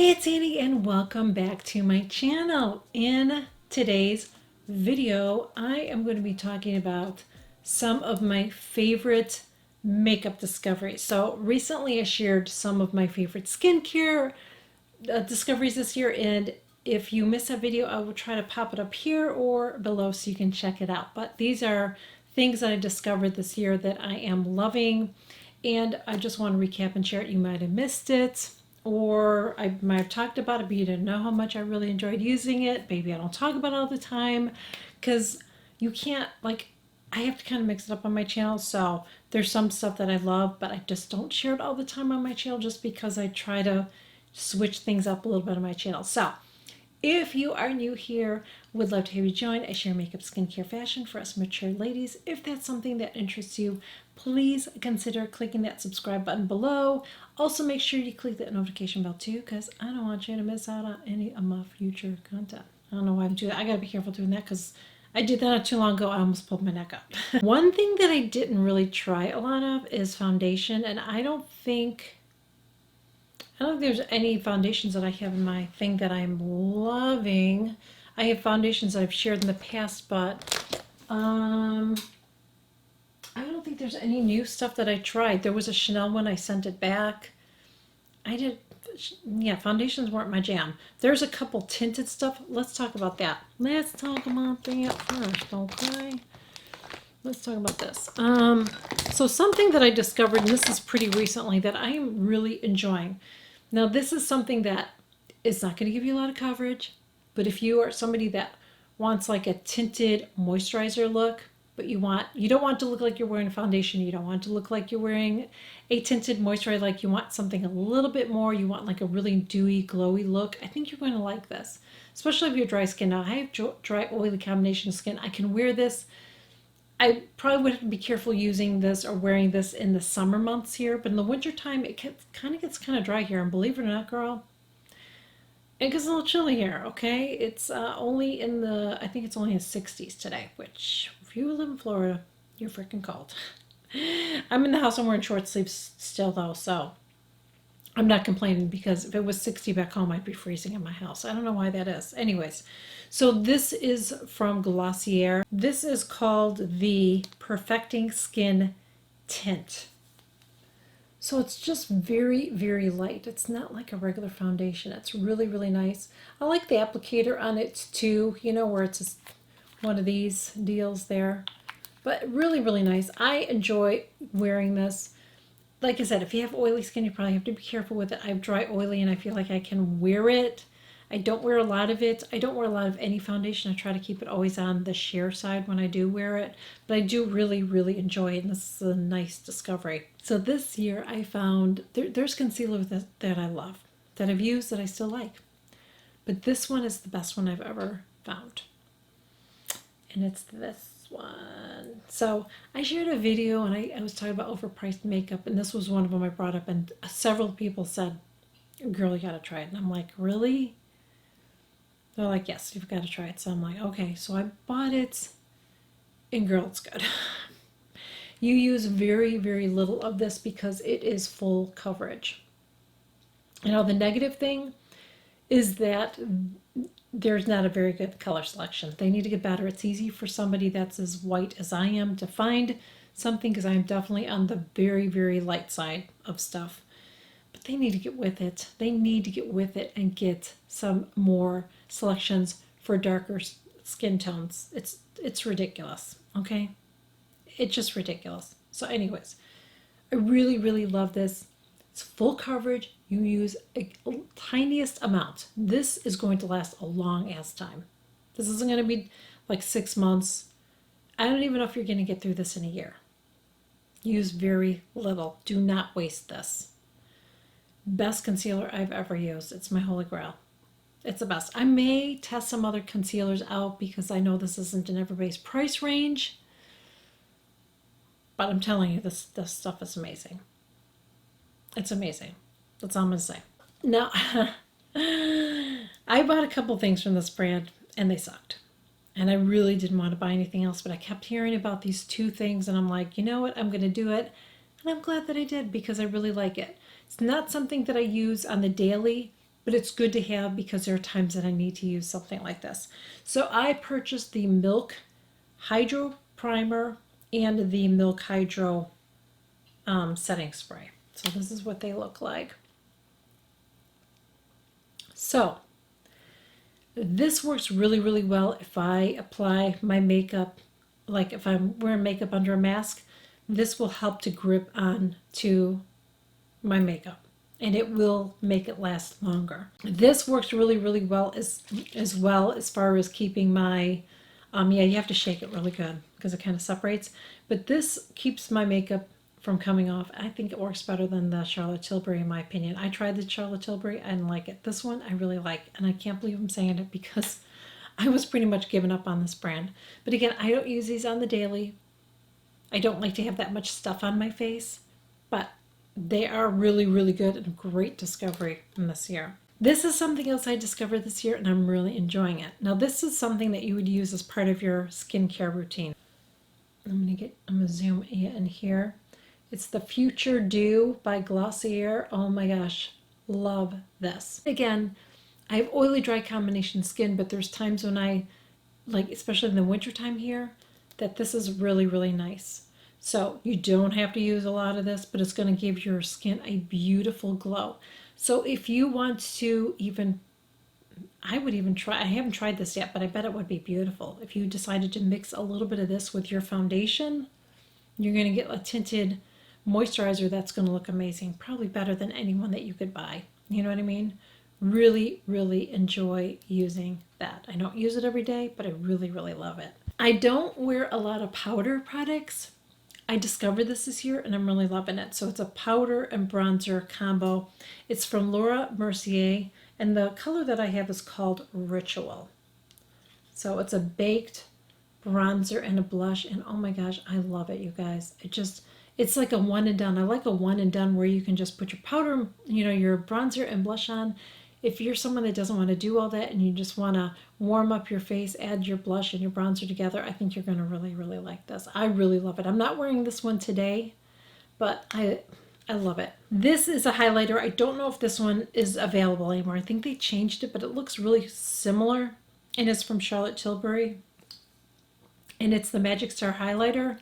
Hey, it's Annie and welcome back to my channel. In today's video, I am going to be talking about some of my favorite makeup discoveries. So recently I shared some of my favorite skincare discoveries this year, and if you miss that video, I will try to pop it up here or below so you can check it out. But these are things that I discovered this year that I am loving, and I just want to recap and share it. You might have missed it, or I might have talked about it, but you didn't know how much I really enjoyed using it. Maybe I don't talk about it all the time because you can't, like, I have to kind of mix it up on my channel. So there's some stuff that I love, but I just don't share it all the time on my channel just because I try to switch things up a little bit on my channel. So if you are new here, would love to have you join. I share makeup, skincare, fashion for us mature ladies. If that's something that interests you, please consider clicking that subscribe button below. Also, make sure you click that notification bell too, because I don't want you to miss out on any of my future content. I don't know why I'm doing that. I gotta be careful doing that because I did that not too long ago. I almost pulled my neck up. One thing that I didn't really try a lot of is foundation, and I don't think there's any foundations that I have in my thing that I'm loving. I have foundations that I've shared in the past, but I don't think there's any new stuff that I tried. There was a Chanel one, I sent it back. Yeah, foundations weren't my jam. There's a couple tinted stuff. Let's talk about that. Let's talk about that first, okay? Let's talk about this. So something that I discovered, and this is pretty recently, that I am really enjoying. Now, this is something that is not going to give you a lot of coverage, but if you are somebody that wants like a tinted moisturizer look, but you don't want to look like you're wearing a foundation, you don't want to look like you're wearing a tinted moisturizer, like you want something a little bit more, you want like a really dewy, glowy look, I think you're going to like this, especially if you're dry skin. Now, I have dry, oily combination skin. I can wear this. I probably would have to be careful using this or wearing this in the summer months here, but in the wintertime, it kind of dry here. And believe it or not, girl, it gets a little chilly here, okay? It's only in the, I think it's only in the 60s today, which if you live in Florida, you're freaking cold. I'm in the house, I'm wearing short sleeves still though, so I'm not complaining because if it was 60 back home, I'd be freezing in my house. I don't know why that is. Anyways, so this is from Glossier. This is called the Perfecting Skin Tint. So it's just very, very light. It's not like a regular foundation. It's really, really nice. I like the applicator on it too, you know, where it's just one of these deals there. But really, really nice. I enjoy wearing this. Like I said, if you have oily skin, you probably have to be careful with it. I have dry, oily, and I feel like I can wear it. I don't wear a lot of it. I don't wear a lot of any foundation. I try to keep it always on the sheer side when I do wear it. But I do really, really enjoy it, and this is a nice discovery. So this year I found, there's concealer that I love, that I've used, that I still like. But this one is the best one I've ever found. And it's this one. So I shared a video and I was talking about overpriced makeup, and this was one of them I brought up, and several people said, girl, you gotta try it. And I'm like, really? They're like, yes, you've got to try it. So I'm like, okay. So I bought it, and girl, it's good. You use very, very little of this because it is full coverage. You know, the negative thing is that there's not a very good color selection. They need to get better. It's easy for somebody that's as white as I am to find something, because I'm definitely on the very, very light side of stuff. But they need to get with it. They need to get with it and get some more selections for darker skin tones. It's ridiculous, okay? It's just ridiculous. So anyways, I really, really love this. It's full coverage. You use a tiniest amount. This is going to last a long ass time. This isn't going to be like 6 months. I don't even know if you're going to get through this in a year. Use very little. Do not waste this. Best concealer I've ever used. It's my holy grail. It's the best. I may test some other concealers out because I know this isn't in everybody's price range. But I'm telling you, this stuff is amazing. It's amazing. That's all I'm going to say. Now, I bought a couple things from this brand, and they sucked. And I really didn't want to buy anything else, but I kept hearing about these two things, and I'm like, you know what? I'm going to do it. And I'm glad that I did because I really like it. It's not something that I use on the daily, but it's good to have because there are times that I need to use something like this. So I purchased the Milk Hydro Primer and the Milk Hydro setting spray. So this is what they look like. So this works really, really well if I apply my makeup, like if I'm wearing makeup under a mask, this will help to grip on to my makeup and it will make it last longer. This works really, really well as far as keeping my, yeah, you have to shake it really good because it kind of separates, but this keeps my makeup from coming off. I think it works better than the Charlotte Tilbury in my opinion. I tried the Charlotte Tilbury, I didn't like it. This one I really like, and I can't believe I'm saying it because I was pretty much giving up on this brand. But again, I don't use these on the daily. I don't like to have that much stuff on my face, but they are really, really good and a great discovery from this year. This is something else I discovered this year and I'm really enjoying it. Now this is something that you would use as part of your skincare routine. I'm gonna zoom in here. It's the Future Dew by Glossier. Oh my gosh, love this. Again, I have oily dry combination skin, but there's times when I, like especially in the wintertime here, that this is really, really nice. So you don't have to use a lot of this, but it's going to give your skin a beautiful glow. So if you want to even, I would even try, I haven't tried this yet, but I bet it would be beautiful. If you decided to mix a little bit of this with your foundation, you're going to get a tinted moisturizer that's going to look amazing. Probably better than anyone that you could buy. You know what I mean? Really, really enjoy using that. I don't use it every day, but I really, really love it. I don't wear a lot of powder products. I discovered this year and I'm really loving it. So it's a powder and bronzer combo. It's from Laura Mercier and the color that I have is called Ritual. So it's a baked bronzer and a blush and oh my gosh, I love it, you guys. It's like a one and done. I like a one and done where you can just put your powder, your bronzer and blush on. If you're someone that doesn't want to do all that and you just want to warm up your face, add your blush and your bronzer together, I think you're going to really, really like this. I really love it. I'm not wearing this one today, but I love it. This is a highlighter. I don't know if this one is available anymore. I think they changed it, but it looks really similar. And it's from Charlotte Tilbury. And it's the Magic Star highlighter.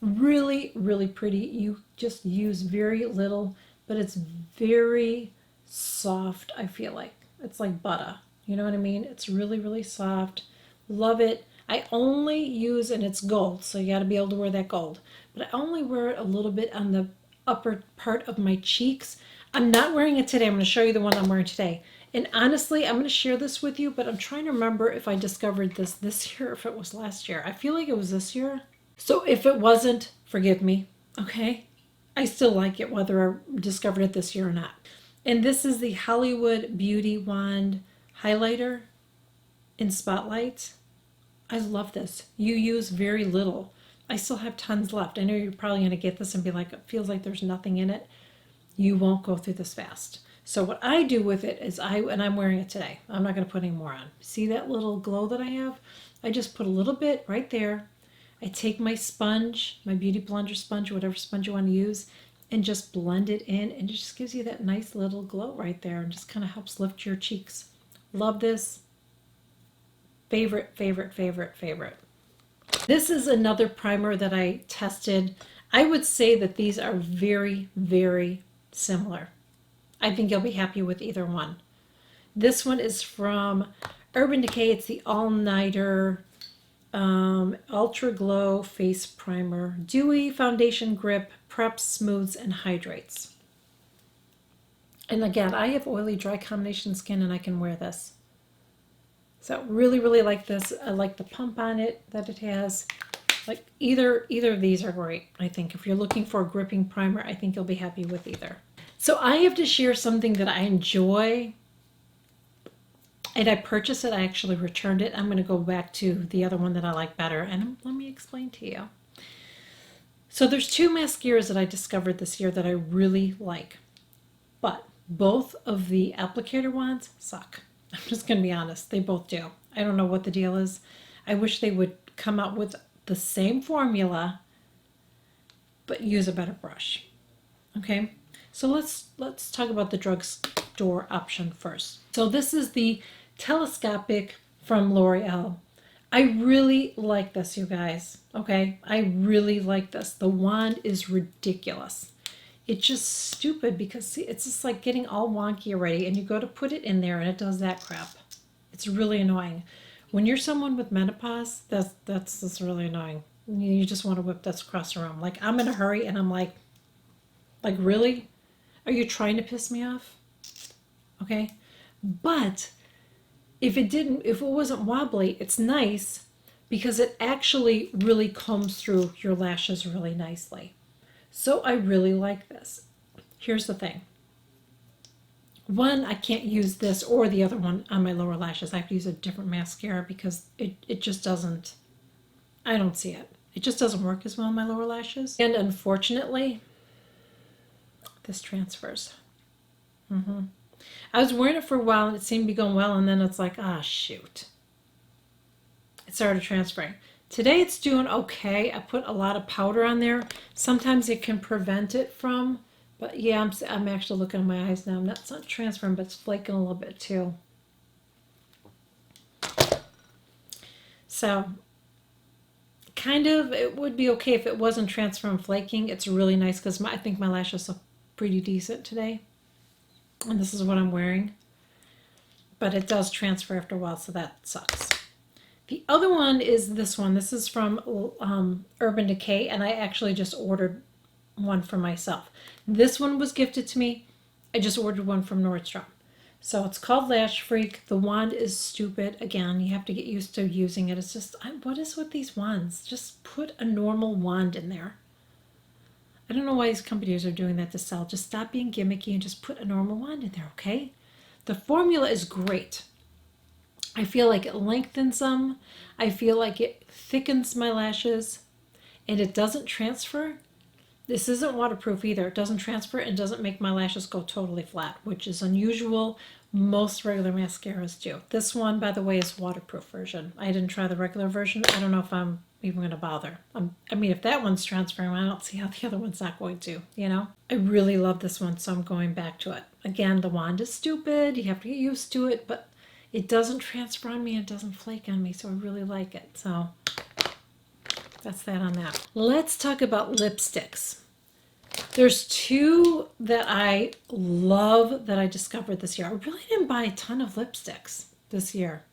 Really, really pretty. You just use very little, but it's very soft, I feel like. It's like butter. You know what I mean? It's really, really soft. Love it. I only use, and it's gold, so you got to be able to wear that gold. But I only wear it a little bit on the upper part of my cheeks. I'm not wearing it today. I'm going to show you the one I'm wearing today. And honestly, I'm going to share this with you, but I'm trying to remember if I discovered this year or if it was last year. I feel like it was this year. So if it wasn't, forgive me, okay? I still like it whether I discovered it this year or not. And this is the Hollywood Beauty Wand highlighter in Spotlight. I love this. You use very little. I still have tons left. I know you're probably going to get this and be like, it feels like there's nothing in it. You won't go through this fast. So what I do with it is and I'm wearing it today. I'm not going to put any more on. See that little glow that I have? I just put a little bit right there. I take my sponge, my Beauty Blender sponge, whatever sponge you want to use, and just blend it in, and it just gives you that nice little glow right there and just kind of helps lift your cheeks. Love this. Favorite, favorite, favorite, favorite. This is another primer that I tested. I would say that these are very, very similar. I think you'll be happy with either one. This one is from Urban Decay. It's the All Nighter Ultra Glow Face Primer. Dewy Foundation Grip, preps, smooths, and hydrates. And again, I have oily, dry combination skin and I can wear this. So really, really like this. I like the pump on it that it has. Like either of these are great, I think. If you're looking for a gripping primer, I think you'll be happy with either. So I have to share something that I enjoy. And I purchased it. I actually returned it. I'm going to go back to the other one that I like better. And let me explain to you. So there's two mascaras that I discovered this year that I really like. But both of the applicator ones suck. I'm just going to be honest. They both do. I don't know what the deal is. I wish they would come out with the same formula, but use a better brush. Okay? So let's talk about the door option first. So this is the telescopic from L'Oreal. I really like this, you guys. Okay, I really like this. The wand is ridiculous. It's just stupid because see, it's just like getting all wonky already, and you go to put it in there and it does that crap. It's really annoying. When you're someone with menopause, that's just really annoying. You just want to whip this across the room. Like I'm in a hurry and I'm like really? Are you trying to piss me off? Okay, but if it wasn't wobbly, it's nice because it actually really combs through your lashes really nicely. So I really like this. Here's the thing. One, I can't use this or the other one on my lower lashes. I have to use a different mascara because it just doesn't, I don't see it. It just doesn't work as well on my lower lashes. And unfortunately, this transfers. I was wearing it for a while and it seemed to be going well, and then it's like, ah, shoot. It started transferring. Today it's doing okay. I put a lot of powder on there. Sometimes it can prevent it from, but yeah, I'm actually looking at my eyes now. It's not transferring, but it's flaking a little bit too. So kind of, it would be okay if it wasn't transferring and flaking. It's really nice because I think my lashes look pretty decent today. And this is what I'm wearing. But it does transfer after a while, so that sucks. The other one is this one. This is from Urban Decay, and I actually just ordered one for myself. This one was gifted to me. I just ordered one from Nordstrom. So it's called Lash Freak. The wand is stupid. Again, you have to get used to using it. It's just, what is with these wands? Just put a normal wand in there. I don't know why these companies are doing that to sell. Just stop being gimmicky and just put a normal wand in there, okay? The formula is great. I feel like it lengthens them. I feel like it thickens my lashes, and it doesn't transfer. This isn't waterproof either. It doesn't transfer and doesn't make my lashes go totally flat, which is unusual. Most regular mascaras do. This one, by the way, is waterproof version. I didn't try the regular version. I don't know if I'm even going to bother. I mean, if that one's transferring, I don't see how the other one's not going to, you know? I really love this one, so I'm going back to it. Again, the wand is stupid. You have to get used to it, but it doesn't transfer on me. It doesn't flake on me, so I really like it. So that's that on that. Let's talk about lipsticks. There's two that I love that I discovered this year. I really didn't buy a ton of lipsticks this year.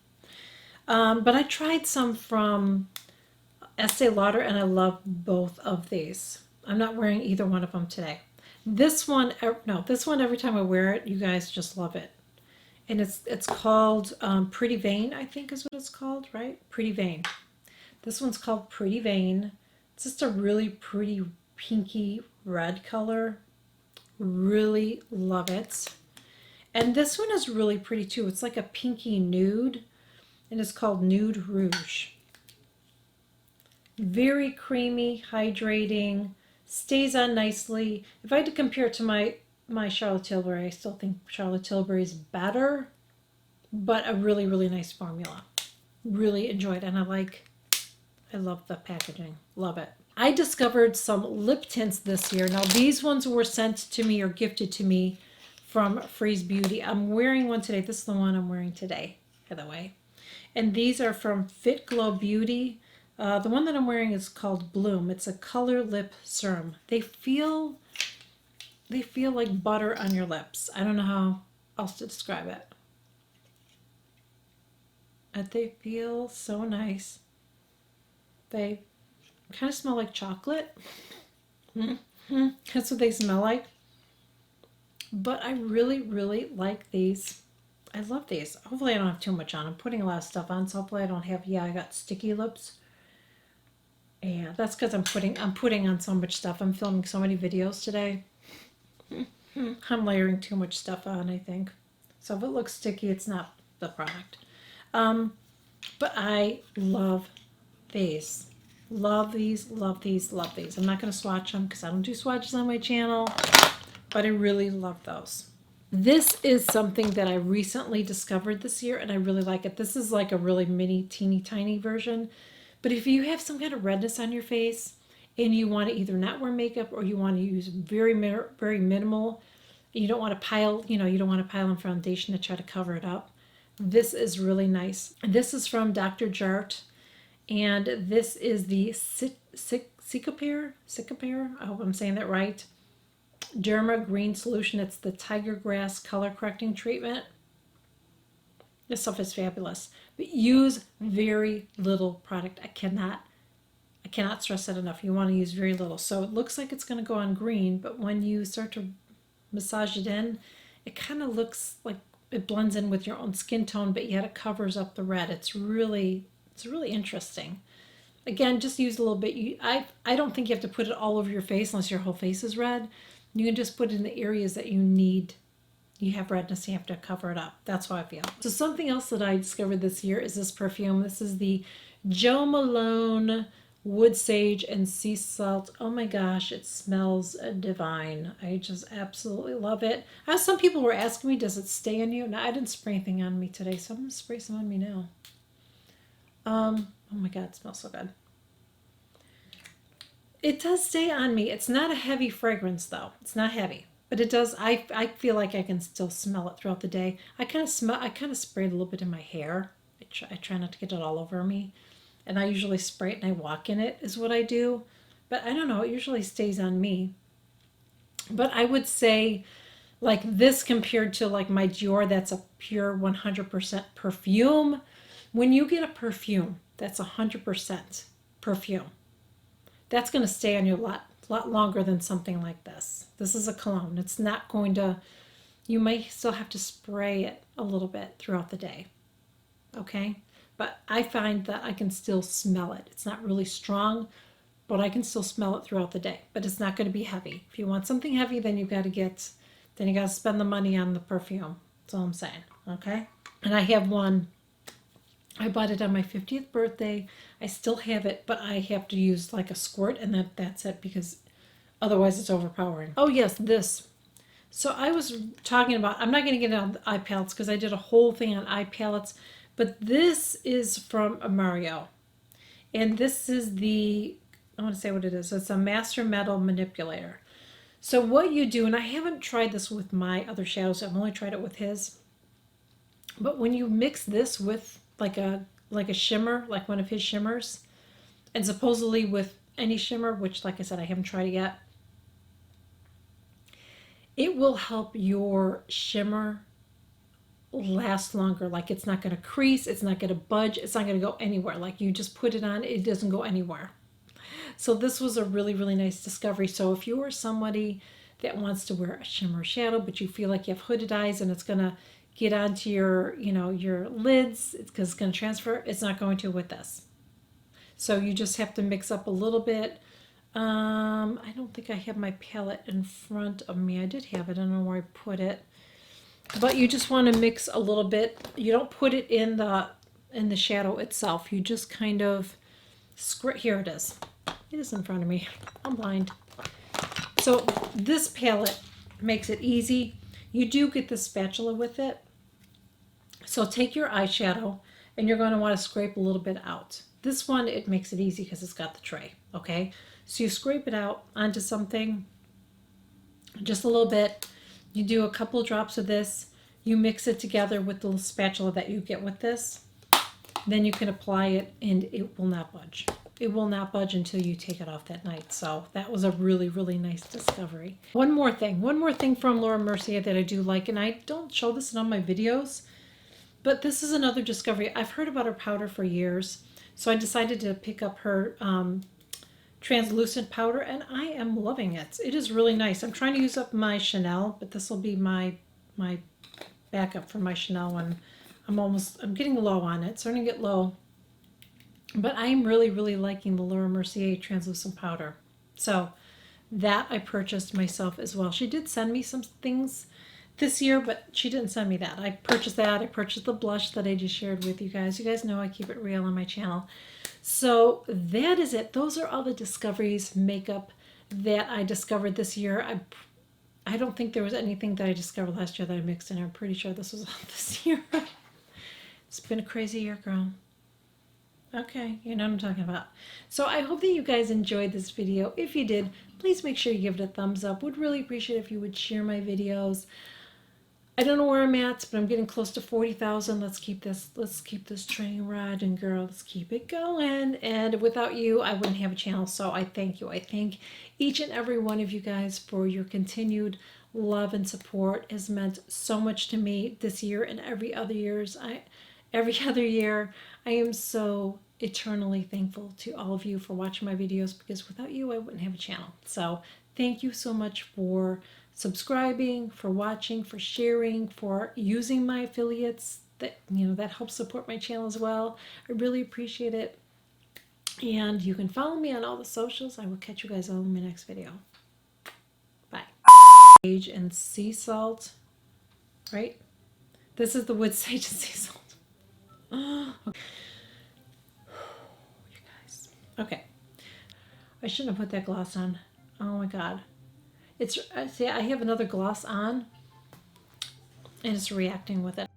But I tried some from Estee Lauder, and I love both of these. I'm not wearing either one of them today. This one, every time I wear it, you guys just love it. And it's called Pretty Vain, I think is what it's called, right? Pretty Vain. This one's called Pretty Vain. It's just a really pretty pinky red color. Really love it. And this one is really pretty too. It's like a pinky nude, and it's called Nude Rouge. Very creamy, hydrating, stays on nicely. If I had to compare it to my Charlotte Tilbury, I still think Charlotte Tilbury is better, but a really, really nice formula. Really enjoyed it, and I love the packaging. Love it. I discovered some lip tints this year. Now, these ones were sent to me or gifted to me from Freeze Beauty. I'm wearing one today. This is the one I'm wearing today, by the way. And these are from Fit Glow Beauty. The one that I'm wearing is called Bloom. It's a color lip serum. They feel like butter on your lips. I don't know how else to describe it. But they feel so nice. They kind of smell like chocolate. That's what they smell like. But I really, really like these. I love these. Hopefully I don't have too much on. I'm putting a lot of stuff on, so hopefully I don't have, I got sticky lips. Yeah, that's because I'm putting on so much stuff. I'm filming so many videos today. I'm layering too much stuff on, I think. So if it looks sticky, it's not the product. But I love these. Love these, love these, love these. I'm not going to swatch them because I don't do swatches on my channel, but I really love those. This is something that I recently discovered this year, and I really like it. This is like a really mini, teeny, tiny version. But if you have some kind of redness on your face and you want to either not wear makeup or you want to use very, very minimal You don't want to pile, you don't want to pile on foundation to try to cover it up. This is really nice. This is from Dr. Jart, and this is the Cicapair, I hope I'm saying that right, Derma Green Solution. It's the Tiger Grass Color Correcting Treatment. This stuff is fabulous. But use very little product. I cannot stress that enough. You want to use very little. So it looks like it's going to go on green, but when you start to massage it in, it kind of looks like it blends in with your own skin tone, but yet it covers up the red. It's really interesting. Again, just use a little bit. I don't think you have to put it all over your face unless your whole face is red. You can just put it in the areas that you have redness, you have to cover it up. That's how I feel. So something else that I discovered this year is this perfume. This is the Jo Malone Wood Sage and Sea Salt. Oh my gosh, it smells divine. I just absolutely love it. Some people were asking me, does it stay on you? No, I didn't spray anything on me today, so I'm going to spray some on me now. Oh my god, it smells so good. It does stay on me. It's not a heavy fragrance though. It's not heavy. But it does, I feel like I can still smell it throughout the day. I kind of spray it a little bit in my hair. I try not to get it all over me. And I usually spray it and I walk in it is what I do. But I don't know, it usually stays on me. But I would say like this compared to like my Dior, that's a pure 100% perfume. When you get a perfume that's 100% perfume, that's going to stay on you a lot longer than something like this. This is a cologne. It's not going to, you may still have to spray it a little bit throughout the day. Okay? But I find that I can still smell it. It's not really strong, but I can still smell it throughout the day. But it's not going to be heavy. If you want something heavy, then you got to spend the money on the perfume. That's all I'm saying. Okay? And I have one. I bought it on my 50th birthday. I still have it, but I have to use like a squirt, and that's it, because otherwise it's overpowering. Oh yes, this. So I was talking about, I'm not going to get on eye palettes because I did a whole thing on eye palettes, but this is from Mario. And this is I want to say what it is. It's a Master Metal Manipulator. So what you do, and I haven't tried this with my other shadows, I've only tried it with his, but when you mix this with like a shimmer, like one of his shimmers, and supposedly with any shimmer, which like I said, I haven't tried it yet, it will help your shimmer last longer. Like it's not going to crease, it's not going to budge, it's not going to go anywhere. Like you just put it on, it doesn't go anywhere. So this was a really, really nice discovery. So if you are somebody that wants to wear a shimmer shadow, but you feel like you have hooded eyes and it's going to get onto your, your lids, because it's going to transfer, it's not going to with this. So you just have to mix up a little bit. I don't think I have my palette in front of me. I did have it. I don't know where I put it. But you just want to mix a little bit. You don't put it in the shadow itself. You just kind of here it is. It is in front of me. I'm blind. So this palette makes it easy. You do get the spatula with it. So take your eyeshadow and you're going to want to scrape a little bit out. This one, it makes it easy because it's got the tray, okay? So you scrape it out onto something, just a little bit. You do a couple of drops of this. You mix it together with the little spatula that you get with this. Then you can apply it and it will not budge. It will not budge until you take it off that night. So that was a really, really nice discovery. One more thing from Laura Mercier that I do like, and I don't show this in all my videos, but this is another discovery. I've heard about her powder for years, so I decided to pick up her translucent powder, and I am loving it. It is really nice. I'm trying to use up my Chanel, but this will be my backup for my Chanel one. I'm getting low on it, starting to get low. But I'm really, really liking the Laura Mercier translucent powder. So that I purchased myself as well. She did send me some things this year, but she didn't send me that. I purchased that. I purchased the blush that I just shared with you guys. You guys know I keep it real on my channel. So that is it. Those are all the discoveries, makeup that I discovered this year. I don't think there was anything that I discovered last year that I mixed in. I'm pretty sure this was all this year. It's been a crazy year, girl. Okay, you know what I'm talking about. So I hope that you guys enjoyed this video. If you did, please make sure you give it a thumbs up. Would really appreciate if you would share my videos. I don't know where I'm at, but I'm getting close to 40,000. Let's keep this train riding, girl. Let's keep it going. And without you, I wouldn't have a channel. So I thank you. I thank each and every one of you guys for your continued love and support. It has meant so much to me this year and every other year. I am so eternally thankful to all of you for watching my videos, because without you, I wouldn't have a channel. So thank you so much for subscribing, for watching, for sharing, for using my affiliates. That helps support my channel as well. I really appreciate it. And you can follow me on all the socials. I will catch you guys all in my next video. Bye. Sage and sea salt, right? This is the wood sage and sea salt. Okay. You guys. Okay. I shouldn't have put that gloss on. Oh my god. See, I have another gloss on and it's reacting with it.